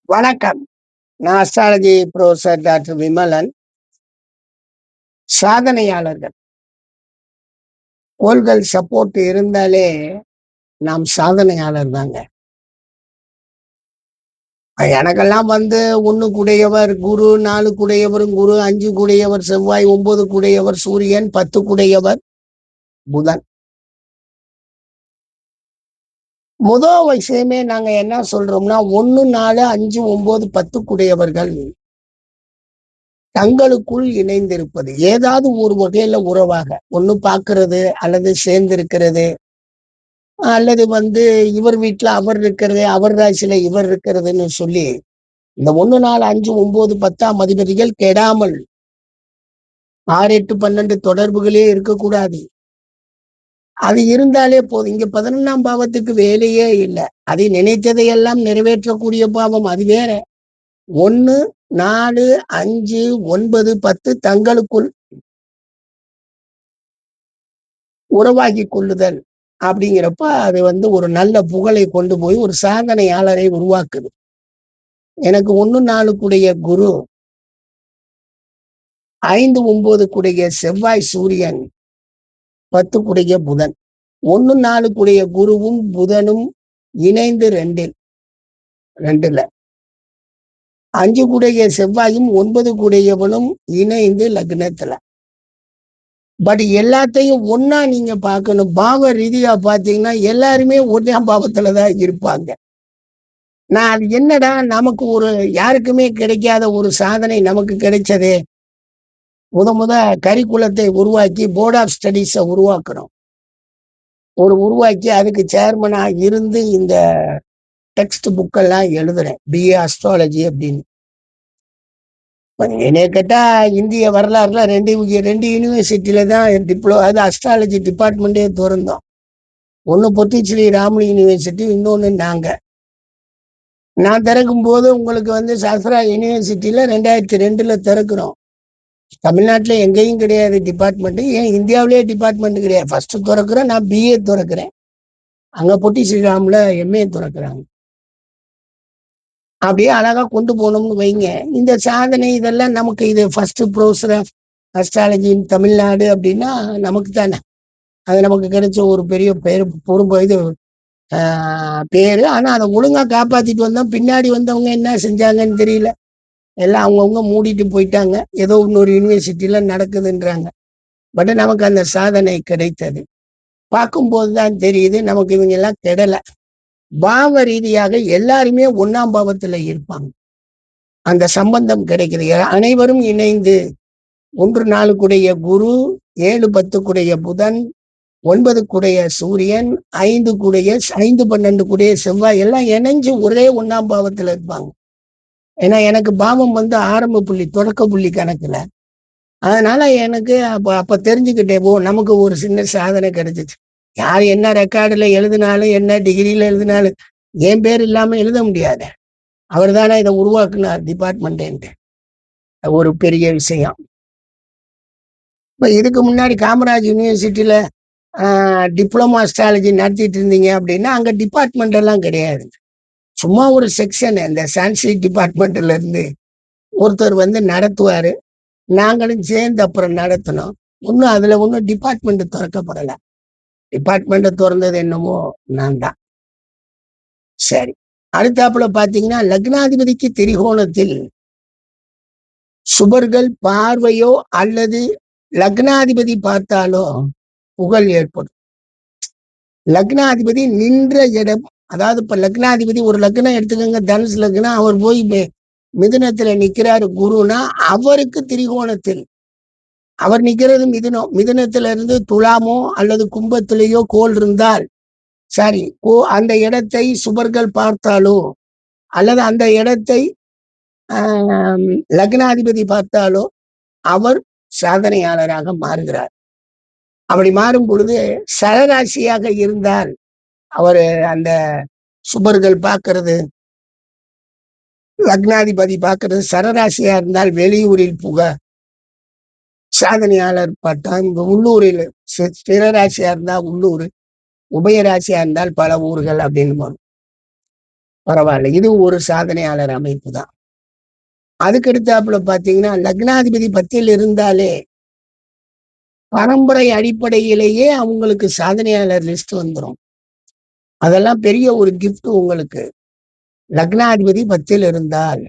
வணக்கம். நான் astrology professor doctor Vimalan. சாதனையாளர்கள், கோள்கள் சப்போர்ட் இருந்தாலே நாம் சாதனையாளர் தாங்க. எனக்கெல்லாம் 1 குடையவர் குரு, 4 குடையவரும் குரு, 5 குடையவர் செவ்வாய், 9 குடையவர் சூரியன், 10 குடையவர் புதன். விஷயமே நாங்க என்ன சொல்றோம்னா 1, 4, 5, 9, 10 குடையவர்கள் தங்களுக்குள் இணைந்திருப்பது. ஏதாவது ஒரு வகையில உறவாக, ஒண்ணு பார்க்கிறது அல்லது சேர்ந்திருக்கிறது, அல்லது இவர் வீட்ல அவர் இருக்கிறது, அவர் ராசியில இவர் இருக்கிறதுன்னு சொல்லி, இந்த 1, 4, 5, 9, 10ஆம் அதிபதிகள் கெடாமல் 6, 8, 12 தொடர்புகளே இருக்கக்கூடாது. அது இருந்தாலே போதும். இங்க 11ஆம் பாவத்துக்கு வேலையே இல்ல. அதை நினைத்ததையெல்லாம் நிறைவேற்றக்கூடிய பாவம் அது வேற. 1, 4, 5, 9, 10 தங்களுக்குள் உறவாகிக் கொள்ளுதல் அப்படிங்கிறப்ப அது ஒரு நல்ல புகழை கொண்டு போய் ஒரு சாதனையாளரை உருவாக்குது. எனக்கு 1, 4 கூடிய குரு, 5, 9 கூடிய செவ்வாய் சூரியன், 10 கூடிய புதன். 1, 4 கூடிய குருவும் புதனும் இணைந்து 2ல, 5 கூடிய செவ்வாயும் 9 கூடியவனும் இணைந்து லக்னத்துல. பட் எல்லாத்தையும் ஒண்ணா நீங்க பார்க்கணும். பாவ ரீதியா பார்த்தீங்கன்னா எல்லாருமே 1ஆம் பாவத்துலதான் இருப்பாங்க. நான் அது என்னடா நமக்கு யாருக்குமே கிடைக்காத ஒரு சாதனை நமக்கு கிடைச்சதே. முத கரிக்குலத்தை உருவாக்கி போர்ட் ஆஃப் ஸ்டடீஸை உருவாக்கணும். உருவாக்கி அதுக்கு சேர்மனா இருந்து இந்த டெக்ஸ்ட் புக்கெல்லாம் எழுதுறேன். பிஏ அஸ்ட்ராலஜி அப்படின்னு. என்னைய கேட்டா இந்திய வரலாறுல 2 யூனிவர்சிட்டியில தான் அது அஸ்ட்ராலஜி டிபார்ட்மெண்டே திறந்தோம். ஒண்ணு பொத்திச்சிரி ராமலி யூனிவர்சிட்டி, இன்னொன்னு நாங்க. நான் திறக்கும் போது உங்களுக்கு சாஸ்திரா யூனிவர்சிட்டியில 2002ல திறக்கிறோம். தமிழ்நாட்டுல எங்கேயும் கிடையாது டிபார்ட்மெண்ட். ஏன் இந்தியாவிலேயே டிபார்ட்மெண்ட் கிடையாது. ஃபர்ஸ்ட் திறக்கிறேன், நான் பிஏ திறக்கிறேன். அங்க பொட்டி ஸ்ரீராம்ல எம்ஏ திறக்கிறாங்க. அப்படியே அழகா கொண்டு போனோம்னு வைங்க. இந்த சாதனை இதெல்லாம் நமக்கு இது ஃபர்ஸ்ட் ப்ரொஃபசர் ஆஃப் அஸ்ட்ராலஜி இன் தமிழ்நாடு அப்படின்னா நமக்கு தானே. அது நமக்கு கிடைச்ச ஒரு பெரிய பேரு. ஆனா அதை ஒழுங்கா காப்பாத்திட்டு வந்தோம். பின்னாடி வந்தவங்க என்ன செஞ்சாங்கன்னு தெரியல. எல்லாம் அவங்கவுங்க மூடிட்டு போயிட்டாங்க. ஏதோ இன்னொரு யூனிவர்சிட்டியில நடக்குதுன்றாங்க. பட் நமக்கு அந்த சாதனை கிடைத்தது. பார்க்கும்போதுதான் தெரியுது நமக்கு இவங்க எல்லாம் கெடல. பாவ ரீதியாக எல்லாருமே 1ஆம் பாவத்துல இருப்பாங்க. அந்த சம்பந்தம் கிடைக்குது. அனைவரும் இணைந்து 1, 4 கூடிய குரு, 7, 10 கூடிய புதன், 9 கூடிய சூரியன், 5, 12 கூடிய செவ்வாய் எல்லாம் இணைஞ்சு ஒரே 1ஆம் பாவத்துல இருப்பாங்க. ஏன்னா எனக்கு பாவம் ஆரம்ப புள்ளி, தொடக்க புள்ளி கணக்குல. அதனால எனக்கு அப்ப தெரிஞ்சுக்கிட்டேன், நமக்கு ஒரு சின்ன சாதனை கிடைச்சிச்சு. யார் என்ன ரெக்கார்டுல எழுதினாலும், என்ன டிகிரியில எழுதினாலும் என் பேர் இல்லாம எழுத முடியாது. அவர் தானே இதை உருவாக்குனார் டிபார்ட்மெண்ட். ஒரு பெரிய விஷயம். இப்ப இதுக்கு முன்னாடி காமராஜ் யூனிவர்சிட்டியில டிப்ளமா அஸ்ட்ராலஜி நடத்திட்டு இருந்தீங்க அப்படின்னா அங்க டிபார்ட்மெண்ட் எல்லாம் கிடையாது. சும்மா ஒரு செக்ஷன், இந்த சான்ஸ்கிரிட் டிபார்ட்மெண்ட்ல இருந்து ஒருத்தர் நடத்துவாரு. நாங்களும் சேர்ந்து அப்புறம் நடத்தினோம். அதுல டிபார்ட்மெண்ட் திறக்கப்படல. டிபார்ட்மெண்ட் திறந்தது என்னமோ நான் தான். சரி, அடுத்தாப்புல பாத்தீங்கன்னா லக்னாதிபதிக்கு திரிகோணத்தில் சுபர்கள் பார்வையோ அல்லது லக்னாதிபதி பார்த்தாலோ புகழ் ஏற்படும். லக்னாதிபதி நின்ற இடம், அதாவது இப்ப லக்னாதிபதி ஒரு லக்னம் எடுத்துக்கோங்க, தனுசு லக்னம். அவர் போய் மிதுனத்துல நிக்கிறாரு குருனா, அவருக்கு திரிகோணத்தில் அவர் நிக்கிறது மிதுனத்துல இருந்து துலாமோ அல்லது கும்பத்திலேயோ கோள் இருந்தால் சரி, அந்த இடத்தை சுபர்கள் பார்த்தாலோ அல்லது அந்த இடத்தை லக்னாதிபதி பார்த்தாலோ அவர் சாதனையாளராக மாறுகிறார். அப்படி மாறும் பொழுது சரராசியாக இருந்தால் அவரு அந்த சுபர்கள் பார்க்கிறது, லக்னாதிபதி பார்க்கிறது சரராசியா இருந்தால் வெளியூரில் புக சாதனையாளர் பட்டம். உள்ளூரில் ஸ்திரராசியா இருந்தா உள்ளூர், உபயராசியா இருந்தால் பல ஊர்கள் அப்படின்னு வரும். பரவாயில்ல. இது ஒரு சாதனையாளர் அமைப்பு தான். அதுக்கு அடுத்தாப்புல பார்த்தீங்கன்னா, லக்னாதிபதி 10ல் இருந்தாலே, பரம்பரை அடிப்படையிலேயே அவங்களுக்கு சாதனையாளர் லிஸ்ட் வந்துரும். அதெல்லாம் பெரிய ஒரு கிஃப்ட் உங்களுக்கு. லக்னாதிபதி 10ல் இருந்தால்,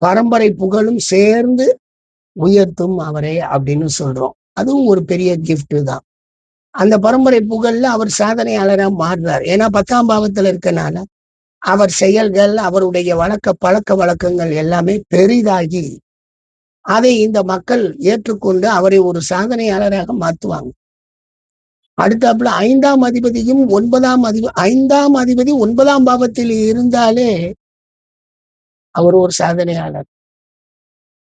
பரம்பரை புகழும் சேர்ந்து உயர்த்தும் அவரை அப்படின்னு சொல்றோம். அதுவும் ஒரு பெரிய கிஃப்ட் தான். அந்த பரம்பரை புகழ்ல அவர் சாதனையாளரா மாறுறார். ஏன்னா 10ஆம் பாவத்துல இருக்கனால, அவர் செயல்கள், அவருடைய பழக்கவழக்கங்கள் எல்லாமே பெரிதாகி, அதை இந்த மக்கள் ஏற்றுக்கொண்டு அவரை ஒரு சாதனையாளராக மாத்துவாங்க. அடுத்தாப்புல 5ஆம் அதிபதி 9ஆம் பாவத்தில் இருந்தாலே, அவர் ஒரு சாதனையாளர்.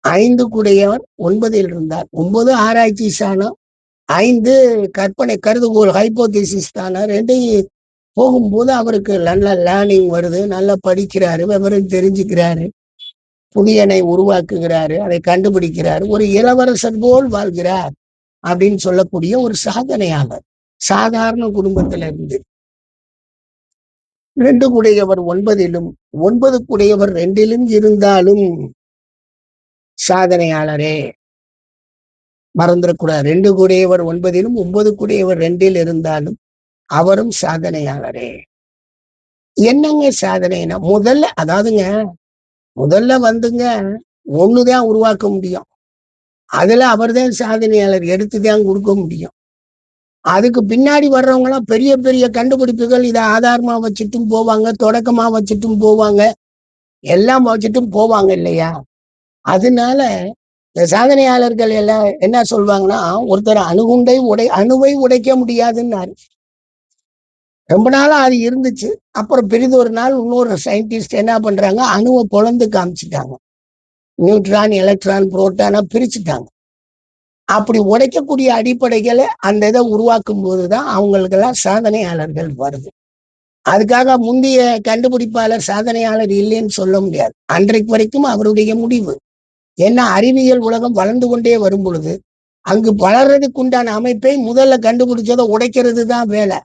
5 கூடையவர் 9ல் இருந்தார். 9 ஆராய்ச்சி ஸ்தானம், 5 கற்பனை கருதுகோள் ஹைப்போதீசிஸ் ஸ்தானம் 2யும் போகும்போது அவருக்கு நல்ல லேர்னிங் வருது. நல்லா படிக்கிறாரு, விவரம் தெரிஞ்சுக்கிறாரு, புதியனை உருவாக்குகிறாரு, அதை கண்டுபிடிக்கிறாரு. ஒரு இளவரசர் போல் வாழ்கிறார் அப்படின்னு சொல்லக்கூடிய ஒரு சாதனையாளர். சாதாரண குடும்பத்தில இருந்து 2 கூடையவர் 9லும் 9 கூடையவர் 2லும் இருந்தாலும் சாதனையாளரே. மறந்துடக்கூடாது. 2 கூடையவர் 9லும் 9 கூடையவர் 2ல் இருந்தாலும் அவரும் சாதனையாளரே. என்னங்க சாதனைனா, முதல்ல வந்துங்க 1 தான் உருவாக்க முடியும். அதுல அவர்தான் சாதனையாளர். எடுத்து தான் குடுக்க முடியும். அதுக்கு பின்னாடி வர்றவங்கலாம் பெரிய பெரிய கண்டுபிடிப்புகள் இத ஆதாரமா வச்சுட்டும் போவாங்க, தொடக்கமா வச்சுட்டும் போவாங்க, எல்லாம் வச்சுட்டும் போவாங்க இல்லையா? அதனால இந்த சாதனையாளர்கள் எல்லாம் என்ன சொல்வாங்கன்னா, ஒருத்தர் அணுவை உடைக்க முடியாதுன்னாரு. ரொம்ப நாளா அது இருந்துச்சு. அப்புறம் பெரிதொரு நாள் இன்னொரு சயின்டிஸ்ட் என்ன பண்றாங்க, அணுவ பொளந்து காமிச்சுட்டாங்க. Neutron, electron, புரோட்டானா பிரிச்சுட்டாங்க. அப்படி உடைக்கக்கூடிய அடிப்படைகள அந்த இத உருவாக்கும்போது தான் அவங்களுக்கெல்லாம் சாதனையாளர்கள் வருது. அதுக்காக முந்தைய கண்டுபிடிப்பாளர் சாதனையாளர் இல்லைன்னு சொல்ல முடியாது. அன்றைக்கு வரைக்கும் அவருடைய முடிவு. ஏன்னா அறிவியல் உலகம் வளர்ந்து கொண்டே வரும் பொழுது, அங்கு வளர்றதுக்கு உண்டான அமைப்பை முதல்ல கண்டுபிடிச்சத உடைக்கிறது தான் வேலை.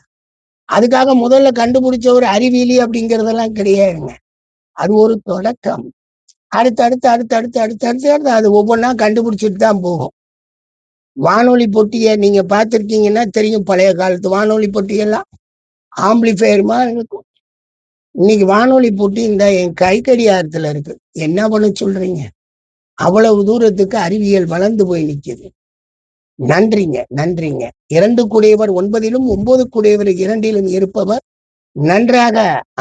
அதுக்காக முதல்ல கண்டுபிடிச்ச ஒரு அறிவியலி அப்படிங்கிறதெல்லாம் கிடையாதுங்க. அது ஒரு தொடக்கம். அடுத்து அது ஒவ்வொன்னா கண்டுபிடிச்சுட்டு தான் போகும். வானொலி பொட்டிய நீங்க பார்த்திருக்கீங்கன்னா தெரியும். பழைய காலத்து வானொலி பொட்டியெல்லாம் ஆம்பிளிஃபையர் மாரி இருக்கும். இன்னைக்கு வானொலி பொட்டி இந்த என் கைக்கடியாரத்துல இருக்கு. என்ன பண்ண சொல்றீங்க? அவ்வளவு தூரத்துக்கு அறிவியல் வளர்ந்து போய் நிக்குது. நன்றிங்க. 2 கூடையவர் 9லும் 9 கூடையவர் 2லும் இருப்பவர் நன்றாக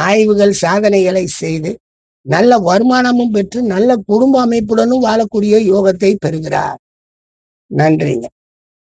ஆய்வுகள், சாதனைகளை செய்து, நல்ல வருமானமும் பெற்று, நல்ல குடும்ப அமைப்புடனும் வாழக்கூடிய யோகத்தை பெறுகிறார். நன்றிங்க.